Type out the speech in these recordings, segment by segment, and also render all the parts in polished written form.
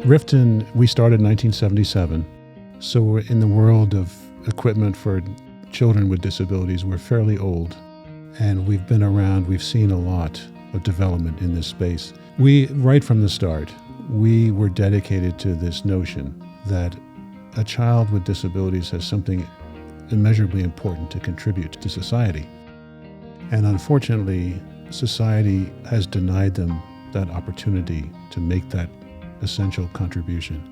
Rifton, we started in 1977. So we're in the world of equipment for children with disabilities. We're fairly old, and we've been around. We've seen a lot of development in this space. Right from the start, we were dedicated to this notion that a child with disabilities has something immeasurably important to contribute to society. And unfortunately, society has denied them that opportunity to make that essential contribution.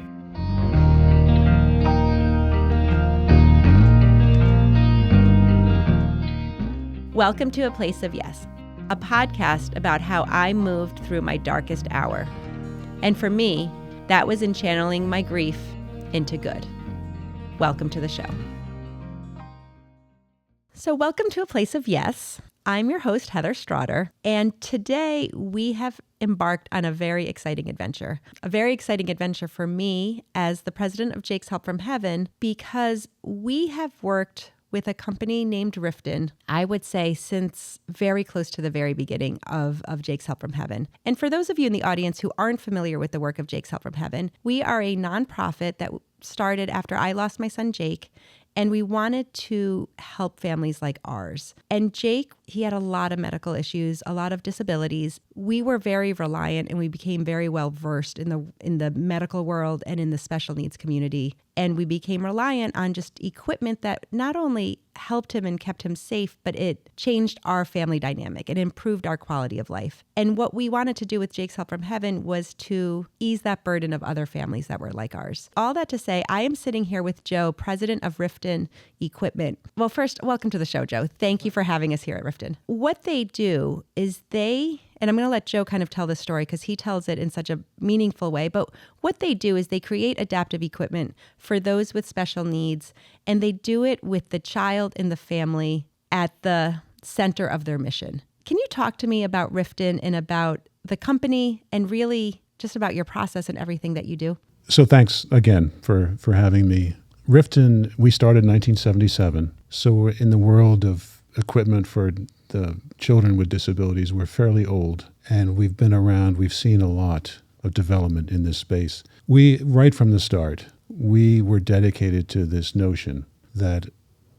Welcome to A Place of Yes, a podcast about how I moved through my darkest hour. And for me, that was in channeling my grief into good. Welcome to the show. So welcome to A Place of Yes. I'm your host, Heather Straughter, and today we have embarked on a very exciting adventure. A very exciting adventure for me as the president of Jake's Help from Heaven, because we have worked with a company named Rifton, I would say since very close to the very beginning of Jake's Help from Heaven. And for those of you in the audience who aren't familiar with the work of Jake's Help from Heaven, we are a nonprofit that started after I lost my son Jake, and we wanted to help families like ours. And Jake, he had a lot of medical issues, a lot of disabilities. We were very reliant, and we became very well versed in the medical world and in the special needs community. And we became reliant on just equipment that not only helped him and kept him safe, but it changed our family dynamic. It improved our quality of life. And what we wanted to do with Jake's Help from Heaven was to ease that burden of other families that were like ours. All that to say, I am sitting here with Joe, president of Rifton Equipment. Well, first, welcome to the show, Joe. Thank you for having us here at Rifton. What they do is and I'm going to let Joe kind of tell this story because he tells it in such a meaningful way, but what they do is they create adaptive equipment for those with special needs, and they do it with the child and the family at the center of their mission. Can you talk to me about Rifton and about the company and really just about your process and everything that you do? So thanks again for having me. Rifton, we started in 1977. So we're in the world of equipment for the children with disabilities. We're fairly old, and we've been around. We've seen a lot of development in this space. Right from the start, we were dedicated to this notion that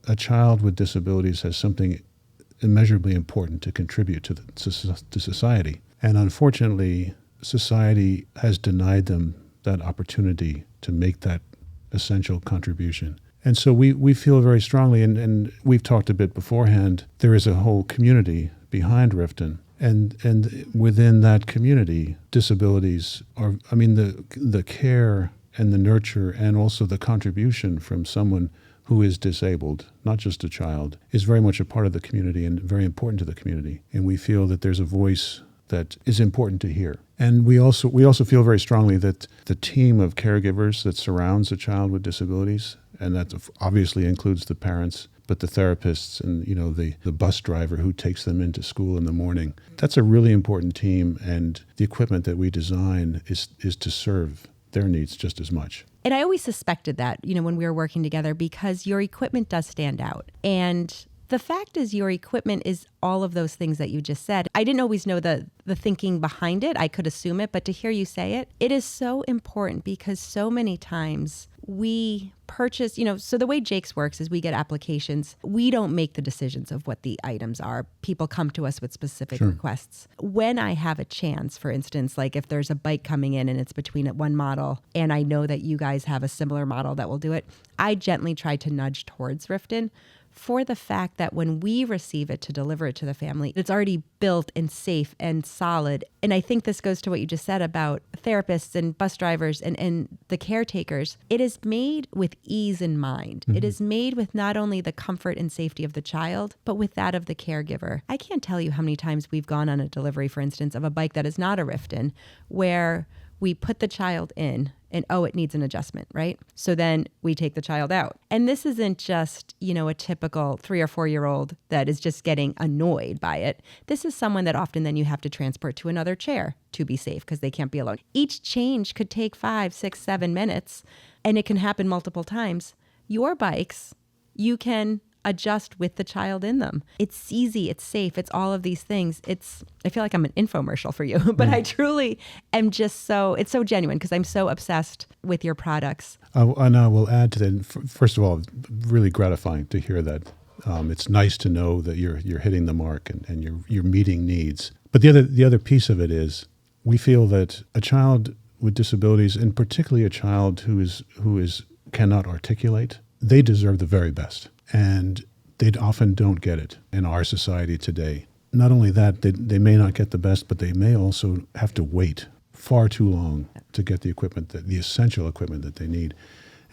a child with disabilities has something immeasurably important to contribute to society. And unfortunately, society has denied them that opportunity to make that essential contribution. And so we feel very strongly, and we've talked a bit beforehand, there is a whole community behind Rifton. And within that community, disabilities are, the care and the nurture and also the contribution from someone who is disabled, not just a child, is very much a part of the community and very important to the community. And we feel that there's a voice that is important to hear. And we also feel very strongly that the team of caregivers that surrounds a child with disabilities, and that obviously includes the parents, but the therapists and the bus driver who takes them into school in the morning, that's a really important team, and the equipment that we design is to serve their needs just as much. And I always suspected that, when we were working together, because your equipment does stand out. And the fact is your equipment is all of those things that you just said. I didn't always know the thinking behind it. I could assume it, but to hear you say it, it is so important because so many times we purchase, so the way Jake's works is we get applications. We don't make the decisions of what the items are. People come to us with specific requests. When I have a chance, for instance, like if there's a bike coming in and it's between one model and I know that you guys have a similar model that will do it, I gently try to nudge towards Rifton, for the fact that when we receive it to deliver it to the family, it's already built and safe and solid. And I think this goes to what you just said about therapists and bus drivers and the caretakers. It is made with ease in mind. Mm-hmm. It is made with not only the comfort and safety of the child, but with that of the caregiver. I can't tell you how many times we've gone on a delivery, for instance, of a bike that is not a Rifton, where we put the child in and, it needs an adjustment, right? So then we take the child out. And this isn't just, a typical 3 or 4 year old that is just getting annoyed by it. This is someone that often then you have to transport to another chair to be safe because they can't be alone. Each change could take 5, 6, 7 minutes, and it can happen multiple times. Your bikes, you can adjust with the child in them. It's easy, it's safe, it's all of these things. I feel like I'm an infomercial for you, but I truly am just it's so genuine because I'm so obsessed with your products. And I will add to that, first of all, really gratifying to hear that. It's nice to know that you're hitting the mark and you're meeting needs. But the other piece of it is we feel that a child with disabilities, and particularly a child who cannot articulate, they deserve the very best. And they often don't get it in our society today. Not only that, they may not get the best, but they may also have to wait far too long to get the equipment, the essential equipment that they need.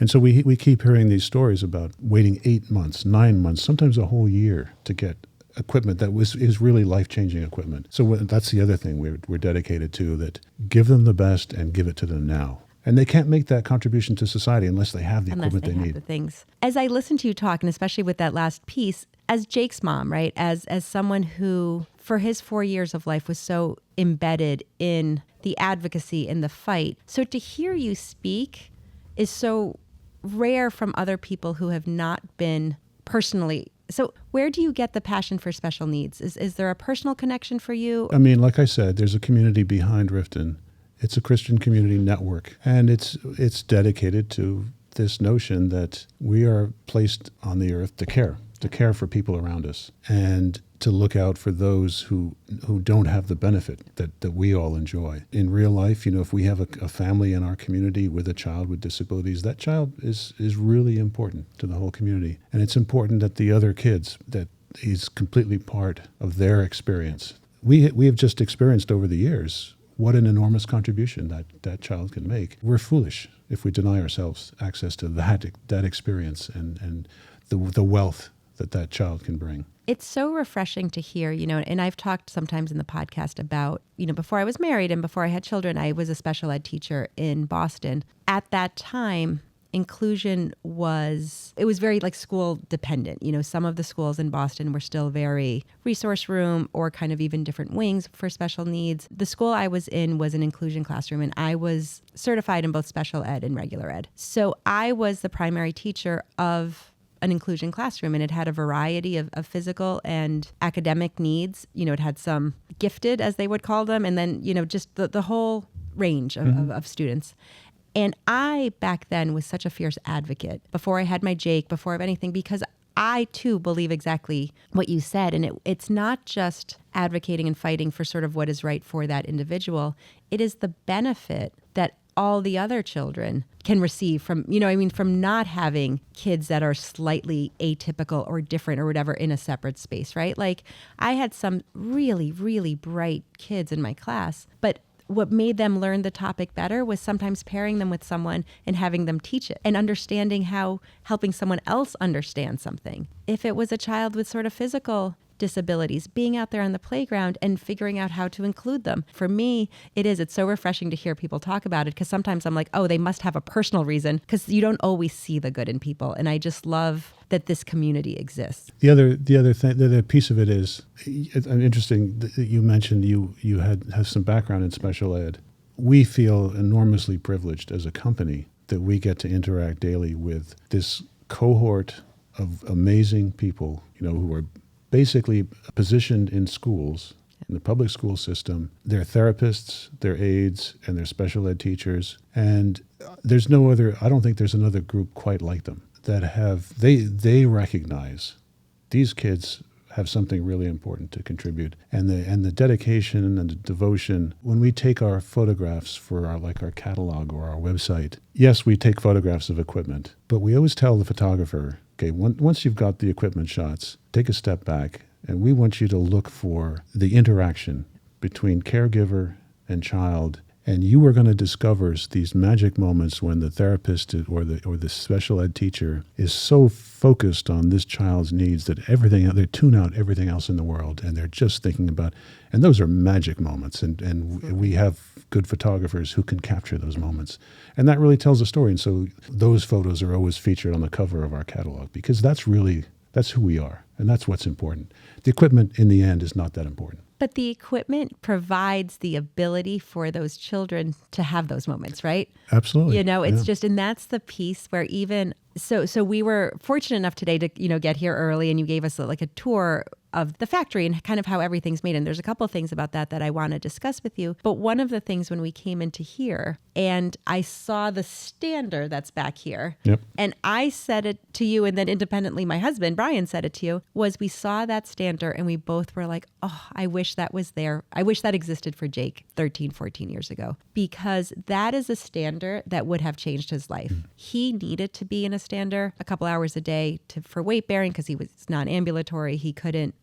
And so we keep hearing these stories about waiting 8 months, 9 months, sometimes a whole year to get equipment that is really life-changing equipment. So that's the other thing we're dedicated to, that give them the best and give it to them now. And they can't make that contribution to society unless they have the equipment they need. The things. As I listen to you talk, and especially with that last piece, as Jake's mom, right, as someone who for his 4 years of life was so embedded in the advocacy and the fight, so to hear you speak is so rare from other people who have not been personally. So where do you get the passion for special needs? Is there a personal connection for you? I mean, like I said, there's a community behind Rifton. It's a Christian community network, and it's dedicated to this notion that we are placed on the earth to care for people around us, and to look out for those who don't have the benefit that we all enjoy. In real life, if we have a family in our community with a child with disabilities, that child is really important to the whole community. And it's important that the other kids, that he's completely part of their experience. We have just experienced over the years what an enormous contribution that child can make. We're foolish if we deny ourselves access to that experience and the wealth that child can bring. It's so refreshing to hear, and I've talked sometimes in the podcast about, before I was married and before I had children, I was a special ed teacher in Boston. At that time, inclusion was very like school dependent. Some of the schools in Boston were still very resource room or kind of even different wings for special needs. The school I was in was an inclusion classroom, and I was certified in both special ed and regular ed. So I was the primary teacher of an inclusion classroom, and it had a variety of physical and academic needs. It had some gifted, as they would call them, and then, just the whole range of students. And I, back then, was such a fierce advocate before I had my Jake, before I have anything, because I, too, believe exactly what you said. And it's not just advocating and fighting for sort of what is right for that individual. It is the benefit that all the other children can receive from, from not having kids that are slightly atypical or different or whatever in a separate space, right? Like, I had some really, really bright kids in my class, but what made them learn the topic better was sometimes pairing them with someone and having them teach it and understanding how helping someone else understand something. If it was a child with sort of physical disabilities, being out there on the playground and figuring out how to include them. For me, it's so refreshing to hear people talk about it, because sometimes I'm like, oh, they must have a personal reason, because you don't always see the good in people. And I just love that this community exists. The other thing, the other piece of it is, it's interesting that you mentioned you have some background in special ed. We feel enormously privileged as a company that we get to interact daily with this cohort of amazing people, who are basically positioned in schools, in the public school system. They're therapists, they're aides, and they're special ed teachers. And I don't think there's another group quite like them that they recognize these kids have something really important to contribute. And the dedication and the devotion, when we take our photographs for our catalog or our website, yes, we take photographs of equipment, but we always tell the photographer, okay, once you've got the equipment shots, take a step back, and we want you to look for the interaction between caregiver and child, and you are going to discover these magic moments when the therapist or the special ed teacher is so focused on this child's needs that they tune out everything else in the world, and they're just thinking about, and those are magic moments, and we have good photographers who can capture those moments, and that really tells a story. And so those photos are always featured on the cover of our catalog, because that's who we are, and that's what's important. The equipment in the end is not that important. But the equipment provides the ability for those children to have those moments, right? Absolutely. It's just, and that's the piece where even So we were fortunate enough today to, get here early, and you gave us like a tour of the factory and kind of how everything's made. And there's a couple of things about that I want to discuss with you. But one of the things when we came into here and I saw the stander that's back here, Yep. and I said it to you, and then independently my husband, Brian, said it to you, was we saw that stander and we both were like, oh, I wish that was there. I wish that existed for Jake 13, 14 years ago, because that is a stander that would have changed his life. He needed to be in a stander a couple hours a day for weight bearing because he was non-ambulatory. He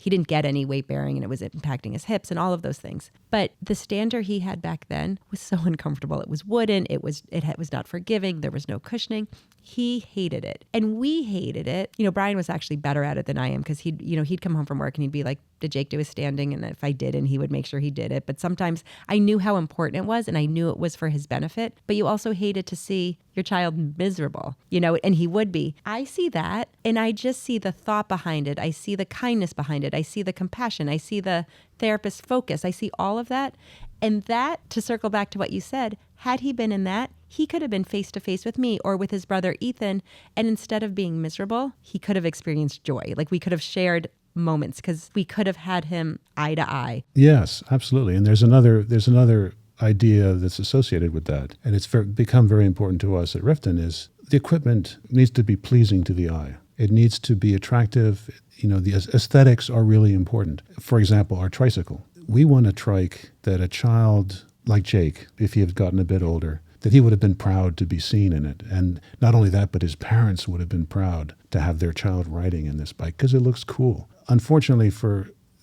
didn't get any weight bearing and it was impacting his hips and all of those things. But the stander he had back then was so uncomfortable. It was wooden. It was not forgiving. There was no cushioning. He hated it. And we hated it. Brian was actually better at it than I am because he'd come home from work and he'd be like, did Jake do his standing? And if I didn't, he would make sure he did it. But sometimes I knew how important it was and I knew it was for his benefit. But you also hated to see your child miserable, and he would be. I see that and I just see the thought behind it. I see the kindness behind it. I see the compassion. I see the therapist focus. I see all of that. And that, to circle back to what you said, had he been in that, he could have been face to face with me or with his brother Ethan. And instead of being miserable, he could have experienced joy. Like we could have shared moments because we could have had him eye to eye. Yes, absolutely. And there's another idea that's associated with that. And it's become very important to us at Rifton is the equipment needs to be pleasing to the eye. It needs to be attractive. The aesthetics are really important. For example, our tricycle. We want a trike that a child like Jake, if he had gotten a bit older, that he would have been proud to be seen in it. And not only that, but his parents would have been proud to have their child riding in this bike because it looks cool. Unfortunately,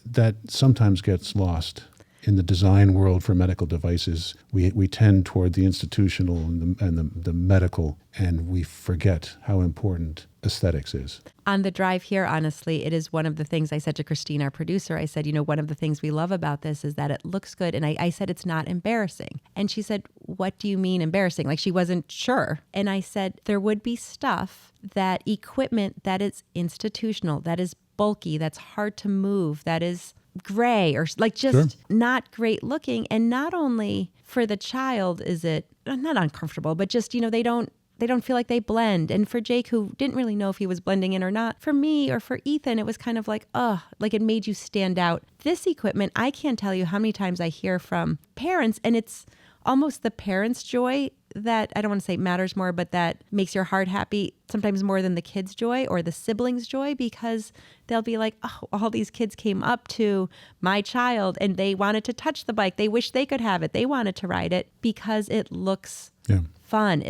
that sometimes gets lost in the design world for medical devices. We tend toward the institutional and the medical, and we forget how important aesthetics is. On the drive here, honestly, it is one of the things I said to Christine, our producer. I said, one of the things we love about this is that it looks good. And I said, it's not embarrassing. And she said, what do you mean embarrassing? Like she wasn't sure. And I said, there would be equipment that is institutional, that is bulky, that's hard to move, that is gray or like just not great looking. And not only for the child is it not uncomfortable, but just, they don't feel like they blend. And for Jake, who didn't really know if he was blending in or not, for me or for Ethan, it was kind of like, like it made you stand out. This equipment, I can't tell you how many times I hear from parents, and it's almost the parents' joy that I don't want to say matters more, but that makes your heart happy sometimes more than the kids' joy or the siblings' joy, because they'll be like, oh, all these kids came up to my child and they wanted to touch the bike. They wish they could have it. They wanted to ride it because it looks fun.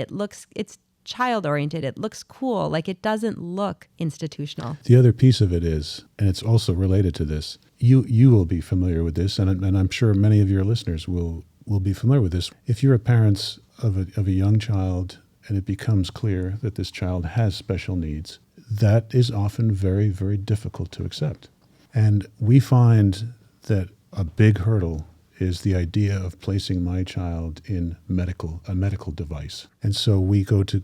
It's child-oriented. It looks cool. Like it doesn't look institutional. The other piece of it is, and it's also related to this, you will be familiar with this, and I'm sure many of your listeners will be familiar with this. If you're a parent of a young child and it becomes clear that this child has special needs, that is often very, very difficult to accept. And we find that a big hurdle is the idea of placing my child in a medical device. And so we go to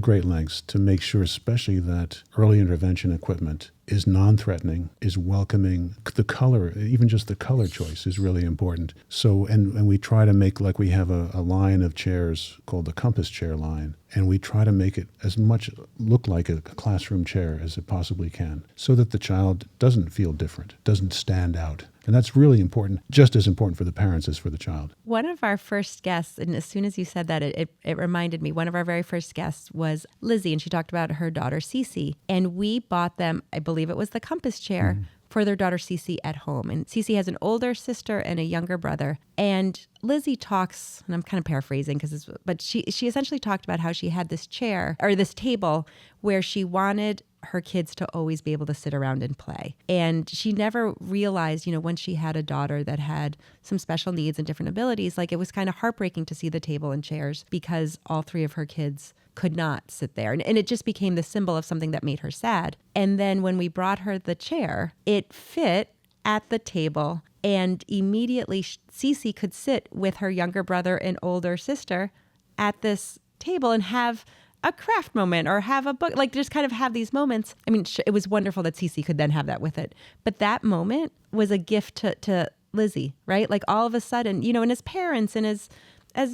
great lengths to make sure, especially that early intervention equipment is non-threatening, is welcoming. The color, even just the color choice is really important. So, and we try to make, like we have a line of chairs called the Compass Chair line, and we try to make it as much look like a classroom chair as it possibly can, so that the child doesn't feel different, doesn't stand out. And that's really important, just as important for the parents as for the child. One of our first guests, and as soon as you said that, it reminded me, one of our very first guests was Lizzie, and she talked about her daughter, Cece. And we bought them, I believe it was the Compass Chair, for their daughter, Cece, at home. And Cece has an older sister and a younger brother. And Lizzie talks, and I'm kind of paraphrasing, but she essentially talked about how she had this chair, or this table, where she wanted her kids to always be able to sit around and play. And she never realized, when she had a daughter that had some special needs and different abilities, like it was kind of heartbreaking to see the table and chairs because all three of her kids could not sit there. And it just became the symbol of something that made her sad. And then when we brought her the chair, it fit at the table, and immediately Cece could sit with her younger brother and older sister at this table and have a craft moment or have a book, like just kind of have these moments. I mean, it was wonderful that Cece could then have that with it. But that moment was a gift to Lizzie, right? Like all of a sudden, and as parents and as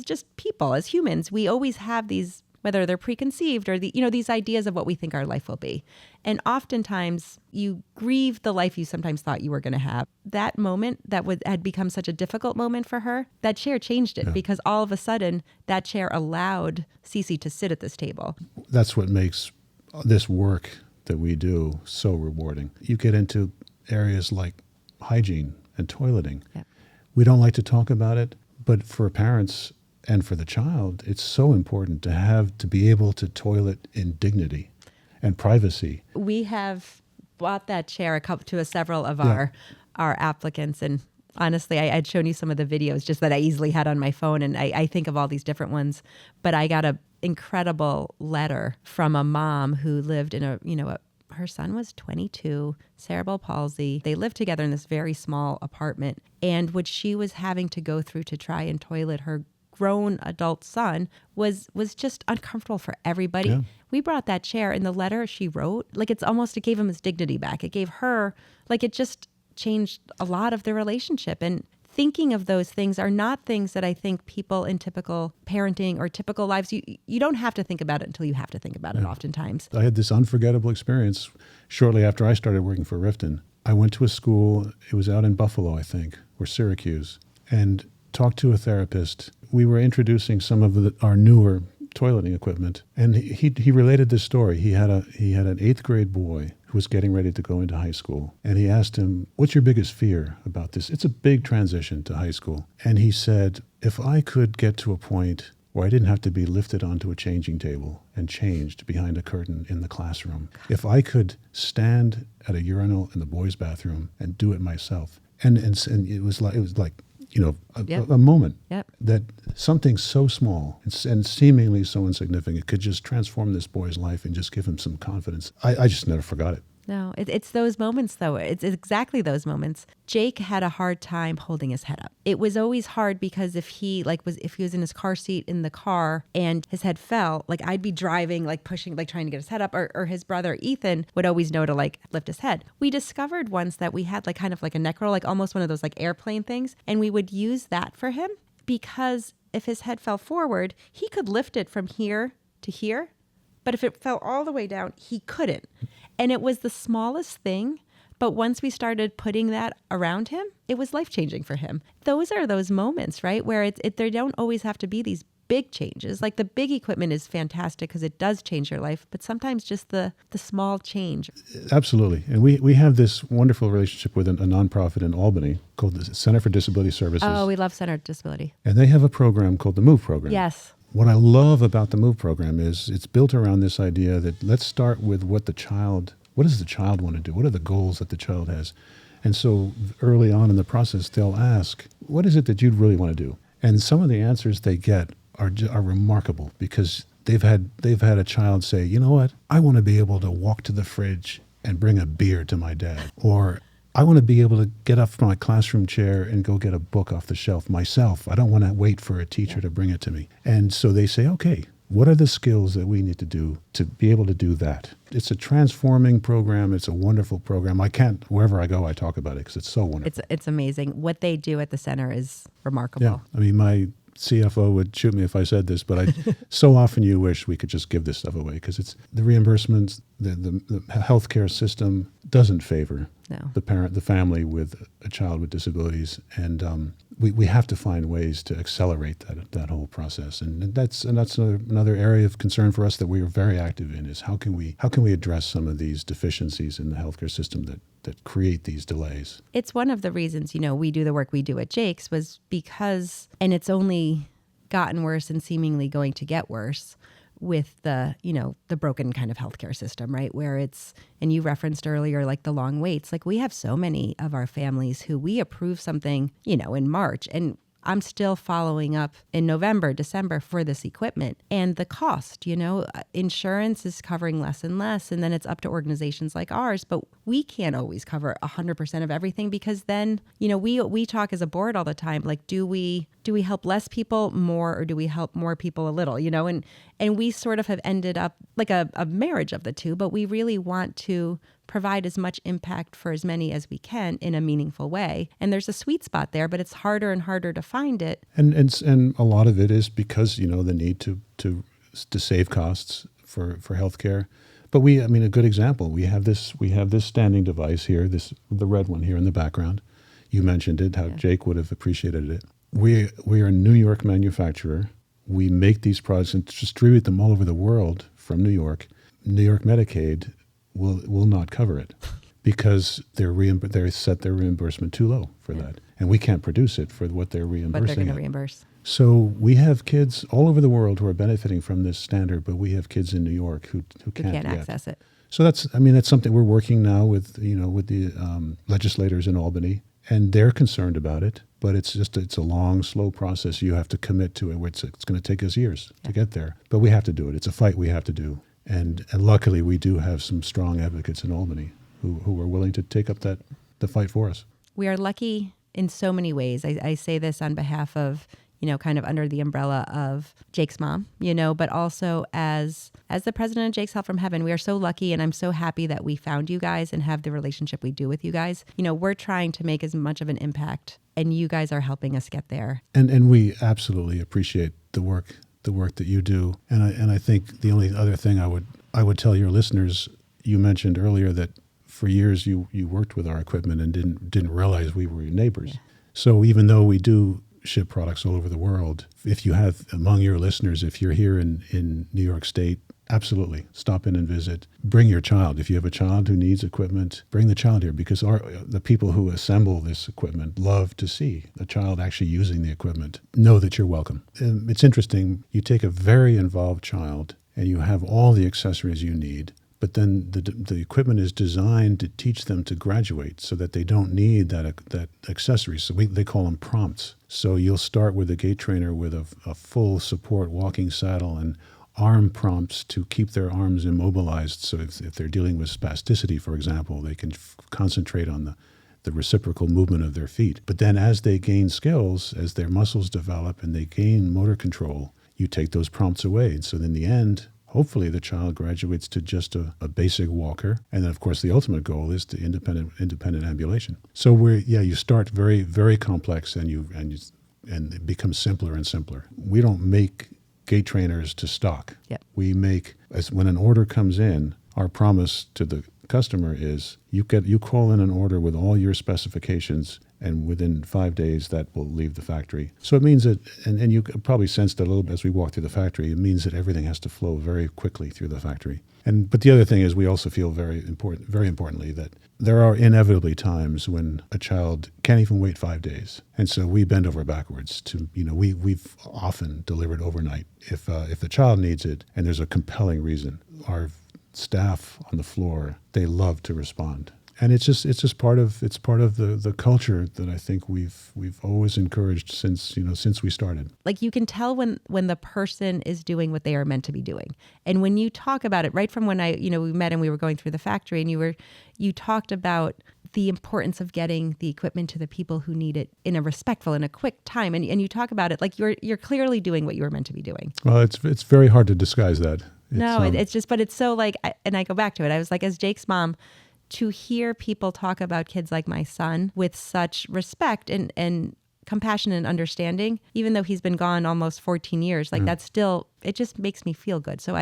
just people, as humans, we always have these whether they're preconceived or these ideas of what we think our life will be. And oftentimes you grieve the life you sometimes thought you were going to have. That moment that had become such a difficult moment for her, that chair changed it because all of a sudden that chair allowed Cece to sit at this table. That's what makes this work that we do so rewarding. You get into areas like hygiene and toileting. Yep. We don't like to talk about it, but for parents and for the child, it's so important to be able to toilet in dignity and privacy. We have bought that chair to several of our applicants, and honestly, I'd shown you some of the videos just that I easily had on my phone, and I think of all these different ones. But I got an incredible letter from a mom who lived in her son was 22, cerebral palsy. They lived together in this very small apartment. And what she was having to go through to try and toilet her grown adult son was just uncomfortable for everybody. Yeah. We brought that chair, and the letter she wrote, it gave him his dignity back. It gave her, it just changed a lot of the relationship. And thinking of those things are not things that I think people in typical parenting or typical lives, you don't have to think about it until you have to think about it oftentimes. I had this unforgettable experience shortly after I started working for Rifton. I went to a school, it was out in Buffalo, I think, or Syracuse, and talked to a therapist. We were introducing some of our newer toileting equipment, and he related this story. He had an 8th grade boy who was getting ready to go into high school, and he asked him, "What's your biggest fear about this? It's a big transition to high school." And he said, "If I could get to a point where I didn't have to be lifted onto a changing table and changed behind a curtain in the classroom, if I could stand at a urinal in the boys' bathroom and do it myself," and it was like a moment that something so small and seemingly so insignificant could just transform this boy's life and just give him some confidence. I just never forgot it. No, it's those moments, though. It's exactly those moments. Jake had a hard time holding his head up. It was always hard because if he was in his car seat in the car and his head fell, I'd be driving, pushing, trying to get his head up, or his brother Ethan would always know to lift his head. We discovered once that we had kind of a neck roll, almost one of those airplane things, and we would use that for him because if his head fell forward, he could lift it from here to here, but if it fell all the way down, he couldn't. And it was the smallest thing, but once we started putting that around him, it was life-changing for him. Those are those moments, right, where they don't always have to be these big changes. The big equipment is fantastic because it does change your life, but sometimes just the small change. Absolutely. And we have this wonderful relationship with a nonprofit in Albany called the Center for Disability Services. Oh, we love Center for Disability. And they have a program called the MOVE program. Yes. What I love about the MOVE program is it's built around this idea that let's start with what does the child want to do? What are the goals that the child has? And so early on in the process, they'll ask, what is it that you'd really want to do? And some of the answers they get are remarkable because they've had a child say, you know what? I want to be able to walk to the fridge and bring a beer to my dad. Or I want to be able to get up from my classroom chair and go get a book off the shelf myself. I don't want to wait for a teacher to bring it to me. And so they say, okay, what are the skills that we need to do to be able to do that? It's a transforming program. It's a wonderful program. Wherever I go, I talk about it because it's so wonderful. It's amazing. What they do at the center is remarkable. Yeah. I mean, my CFO would shoot me if I said this, but so often you wish we could just give this stuff away because it's the reimbursements, the healthcare system doesn't favor the family with a child with disabilities, and we have to find ways to accelerate that whole process, and that's another area of concern for us that we are very active in is how can we address some of these deficiencies in the healthcare system that create these delays. It's one of the reasons, we do the work we do at Jake's was because, and it's only gotten worse and seemingly going to get worse with the broken kind of healthcare system, right? Where and you referenced earlier, the long waits. We have so many of our families who we approve something, in March, and I'm still following up in November, December for this equipment. And the cost, insurance is covering less and less. And then it's up to organizations like ours. But we can't always cover 100% of everything because then, we talk as a board all the time, do we help less people more or do we help more people a little, And we sort of have ended up like a marriage of the two, but we really want to provide as much impact for as many as we can in a meaningful way. And there's a sweet spot there, but it's harder and harder to find it. And a lot of it is because, the need to to save costs for healthcare. But a good example. We have this standing device here, the red one here in the background. You mentioned it, how Jake would have appreciated it. We are a New York manufacturer. We make these products and distribute them all over the world from New York. New York Medicaid will not cover it because they set their reimbursement too low for that. And we can't produce it for what they're reimbursing. But they're going to reimburse. So we have kids all over the world who are benefiting from this standard, but we have kids in New York who can't access it. So that's something we're working now with the legislators in Albany, and they're concerned about it. But it's a long, slow process. You have to commit to it. It's going to take us years to get there, but we have to do it. It's a fight we have to do, and luckily we do have some strong advocates in Albany who are willing to take up the fight for us. We are lucky in so many ways. I say this on behalf of, kind of under the umbrella of Jake's mom, but also as the president of Jake's Help from Heaven, we are so lucky, and I'm so happy that we found you guys and have the relationship we do with you guys. We're trying to make as much of an impact, and you guys are helping us get there. And we absolutely appreciate the work that you do. And I think the only other thing I would tell your listeners, you mentioned earlier that for years you worked with our equipment and didn't realize we were your neighbors. Yeah. So even though we do ship products all over the world, if you have among your listeners, if you're here in New York State, absolutely stop in and visit. Bring your child. If you have a child who needs equipment, bring the child here, because the people who assemble this equipment love to see the child actually using the equipment. Know that you're welcome. And it's interesting. You take a very involved child and you have all the accessories you need, but then the equipment is designed to teach them to graduate so that they don't need that accessory. So they call them prompts. So you'll start with a gait trainer with a full support walking saddle and arm prompts to keep their arms immobilized. So if they're dealing with spasticity, for example, they can concentrate on the reciprocal movement of their feet. But then as they gain skills, as their muscles develop and they gain motor control, you take those prompts away. And so in the end, hopefully the child graduates to just a basic walker. And then, of course, the ultimate goal is to independent ambulation. So you start very, very complex and it becomes simpler and simpler. We don't make gait trainers to stock. Yep. We make, when an order comes in, our promise to the customer is you call in an order with all your specifications, and within 5 days that will leave the factory. So it means that, and you probably sensed a little bit as we walk through the factory, it means that everything has to flow very quickly through the factory. But the other thing is we also feel very importantly that there are inevitably times when a child can't even wait 5 days. And so we bend over backwards to, we've often delivered overnight. If the child needs it and there's a compelling reason, our staff on the floor, they love to respond. And it's just part of the culture that I think we've always encouraged since we started. Like you can tell when the person is doing what they are meant to be doing. And when you talk about it, right from when we met and we were going through the factory, and you talked about the importance of getting the equipment to the people who need it in a respectful and a quick time. And you talk about it like you're clearly doing what you were meant to be doing. Well, it's very hard to disguise that. But it's so like, and I go back to it. I was like, as Jake's mom, to hear people talk about kids like my son with such respect and compassion and understanding, even though he's been gone almost 14 years, like that's still, it just makes me feel good. So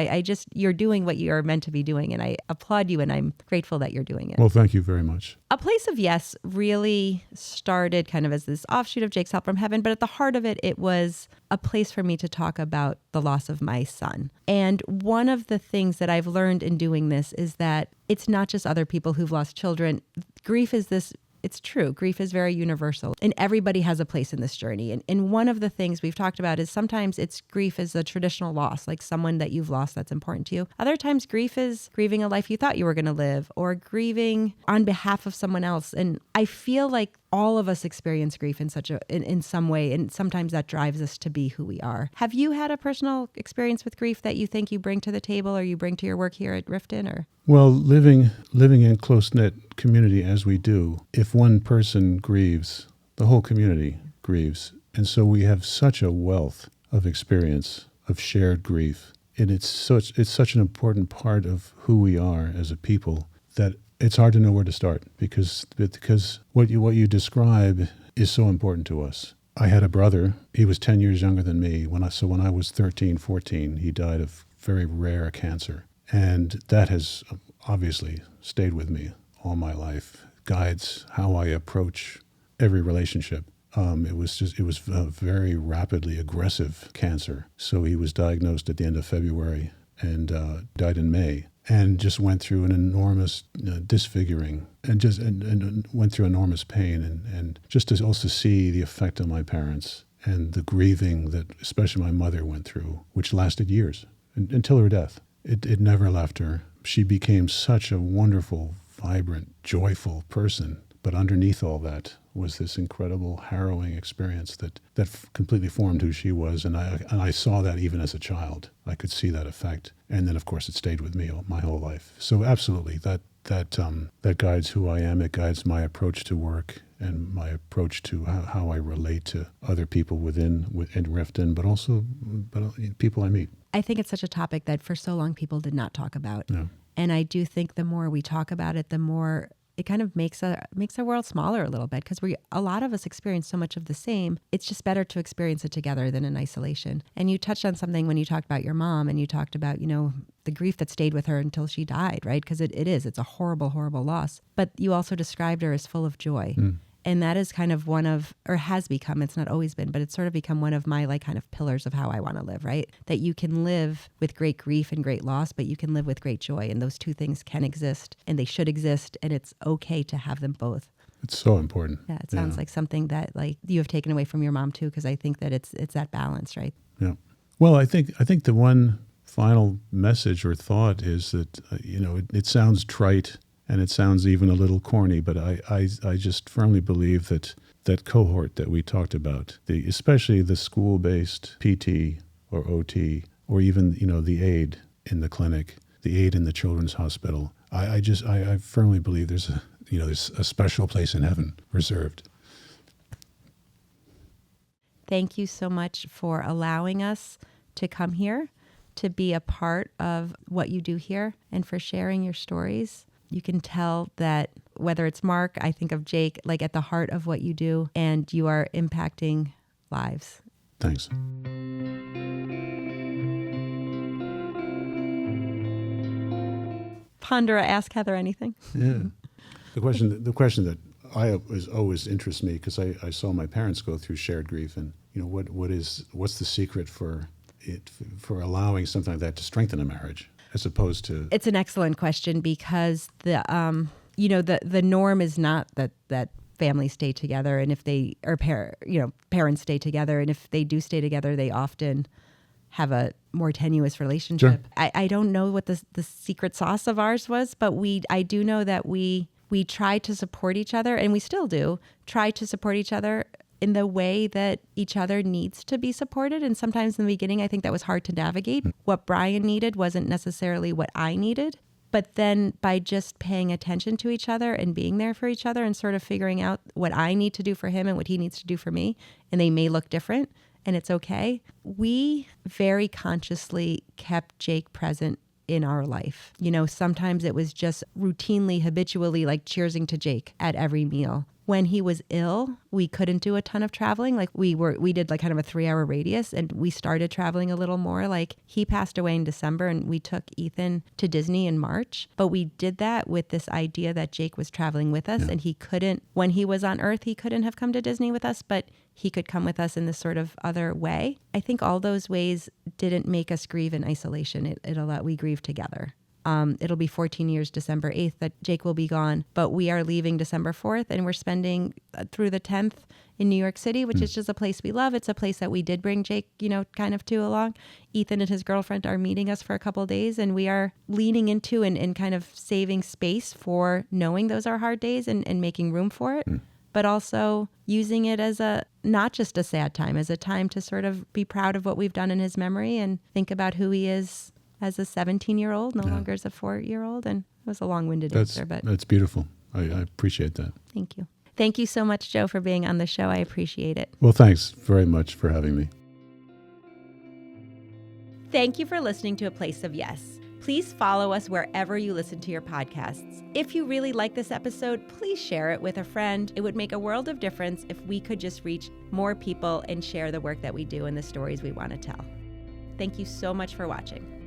you're doing what you're meant to be doing, and I applaud you, and I'm grateful that you're doing it. Well, thank you very much. A Place of Yes really started kind of as this offshoot of Jake's Help from Heaven, but at the heart of it was a place for me to talk about the loss of my son. And one of the things that I've learned in doing this is that it's not just other people who've lost children. Grief is this. It's true. Grief is very universal, and everybody has a place in this journey. And one of the things we've talked about is sometimes grief is a traditional loss, like someone that you've lost that's important to you. Other times grief is grieving a life you thought you were going to live, or grieving on behalf of someone else. And I feel like all of us experience grief in some way, and sometimes that drives us to be who we are. Have you had a personal experience with grief that you think you bring to the table, or you bring to your work here at Rifton? Or well, living in close-knit community as we do, if one person grieves, the whole community grieves. And so we have such a wealth of experience of shared grief. And it's such an important part of who we are as a people that it's hard to know where to start, because what you describe is so important to us. I had a brother. He was 10 years younger than me. When I was 13, 14, he died of very rare cancer. And that has obviously stayed with me all my life, guides how I approach every relationship. It was a very rapidly aggressive cancer. So he was diagnosed at the end of February and died in May, and just went through an enormous disfiguring and went through enormous pain, and just to also see the effect on my parents and the grieving that especially my mother went through, which lasted years until her death. It never left her. She became such a wonderful, vibrant, joyful person. But underneath all that was this incredible, harrowing experience that completely formed who she was. And I saw that even as a child. I could see that effect. And then, of course, it stayed with me my whole life. So absolutely, that guides who I am. It guides my approach to work and my approach to how I relate to other people within Rifton, but also people I meet. I think it's such a topic that for so long people did not talk about. Yeah. And I do think the more we talk about it, the more it kind of makes our world smaller a little bit, because a lot of us experience so much of the same. It's just better to experience it together than in isolation. And you touched on something when you talked about your mom, and you talked about, the grief that stayed with her until she died, right? Because it's a horrible, horrible loss. But you also described her as full of joy. And that is kind of one of, or has become, it's not always been, but it's sort of become one of my kind of pillars of how I want to live, right? That you can live with great grief and great loss, but you can live with great joy. And those two things can exist, and they should exist, and it's okay to have them both. It's so important. Yeah, it sounds like something that you have taken away from your mom too, because I think that it's that balance, right? Yeah. Well, I think the one final message or thought is that, it sounds trite, and it sounds even a little corny, but I just firmly believe that cohort that we talked about, especially the school-based PT or OT, or even the aide in the clinic, the aide in the children's hospital, I firmly believe there's a special place in heaven reserved. Thank you so much for allowing us to come here, to be a part of what you do here, and for sharing your stories. You can tell that whether it's Mark, I think of Jake, at the heart of what you do, and you are impacting lives. Thanks. Pandora, ask Heather anything. Yeah. The question that always interests me, because I saw my parents go through shared grief, and what's the secret for allowing something like that to strengthen a marriage? As opposed to... It's an excellent question, because the norm is not that families stay together, and if they parents stay together, and if they do stay together, they often have a more tenuous relationship. Sure. I don't know what the secret sauce of ours was, but I do know that we try to support each other, and we still do try to support each other in the way that each other needs to be supported. And sometimes in the beginning, I think that was hard to navigate. What Brian needed wasn't necessarily what I needed. But then by just paying attention to each other and being there for each other and sort of figuring out what I need to do for him and what he needs to do for me, and they may look different, and it's okay. We very consciously kept Jake present in our life. Sometimes it was just routinely, habitually, cheersing to Jake at every meal. When he was ill, we couldn't do a ton of traveling. We did kind of a 3-hour radius, and we started traveling a little more. He passed away in December, and we took Ethan to Disney in March. But we did that with this idea that Jake was traveling with us, and he couldn't, when he was on Earth, he couldn't have come to Disney with us, but he could come with us in this sort of other way. I think all those ways didn't make us grieve in isolation. It allowed, we grieved together. It'll be 14 years, December 8th, that Jake will be gone, but we are leaving December 4th, and we're spending through the 10th in New York City, which is just a place we love. It's a place that we did bring Jake, kind of to along. Ethan and his girlfriend are meeting us for a couple of days, and we are leaning into and kind of saving space for knowing those are hard days and making room for it. But also using it as not just a sad time, as a time to sort of be proud of what we've done in his memory and think about who he is as a 17-year-old, no longer as a 4-year-old. And it was a long-winded answer, but... That's beautiful. I appreciate that. Thank you. Thank you so much, Joe, for being on the show. I appreciate it. Well, thanks very much for having me. Thank you for listening to A Place of Yes. Please Please follow us wherever you listen to your podcasts. If you really like this episode, please share it with a friend. It would make a world of difference if we could just reach more people and share the work that we do and the stories we want to tell. Thank you so much for watching.